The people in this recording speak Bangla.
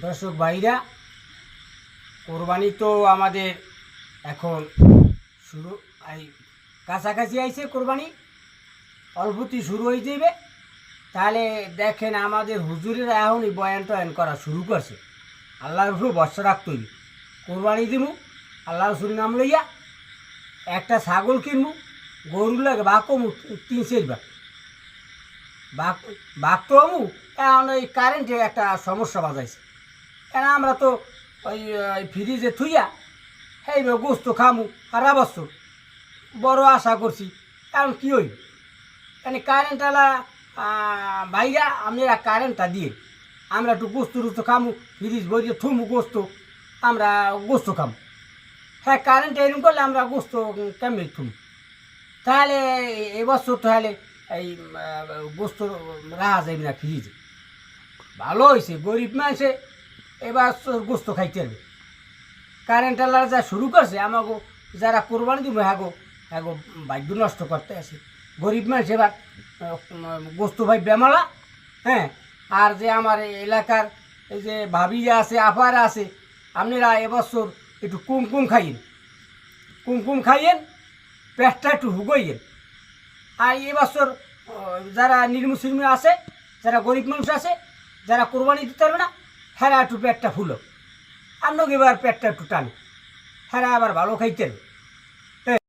দর্শক ভাইরা, কোরবানি তো আমাদের এখন শুরু, এই কাছাকাছি আইছে কোরবানি, অল্পতেই শুরু হয়ে যাবে। তাহলে দেখেন আমাদের হুজুরেরা এখনই বয়ান টয়ান করা শুরু করছে। আল্লাহর উপর ভরসা রাখতে হইবে। কোরবানি দিমু আল্লাহ রসুল নাম লইয়া, একটা ছাগল কিনবো, গরু লাগে বা কমু 3-4 ভাগ ভাগ তো আমু। এখন ওই কারেন্টে একটা সমস্যা বাজাইছে, কেন আমরা তো ওই ফ্রিজে থুইয়া এইভাবে গোস্ত খামু সারা বছর, বড় আশা করছি। এখন কী হইব, মানে কারেন্টওয়ালা ভাইরা আপনারা কারেন্টটা দিয়ে আমরা একটু গোস্ত টুস্ত খামু, ফ্রিজ ভরিয়ে থুমু গোস্ত, আমরা গোস্ত খামু। হ্যাঁ, কারেন্ট এরকম করলে আমরা গোস্ত কেমনি থুমু? তাহলে এবছর তাহলে এই গোস্ত রাখা যাবে না ফ্রিজে। ভালো হয়েছে, গরিব মানুষে এবার গোস্ত খাইতে পারবে। কারেন্ট আলার যা শুরু করছে, আমাকে যারা কোরবানি দিব হ্যাগো ভাগ্য নষ্ট করতে আছে। গরিব মানুষ এবার গোস্ত ভাই বেমালা। হ্যাঁ, আর যে আমার এলাকার এই যে ভাবিরা আছে, আপারা আছে, আপনারা এবছর একটু কুমকুম খাইয়েন, কুমকুম খাইয়েন, পেটটা একটু হুগইয়েন। আর এবছর যারা নির্মুসির্মি আছে, যারা গরিব মানুষ আছে, যারা কোরবানি দিতে পারবে না, হ্যাঁ একটু পেটটা ফুলো, আপনাকে এবার পেটটা একটু টানে, হ্যাঁ আবার ভালো খাইতে হবে।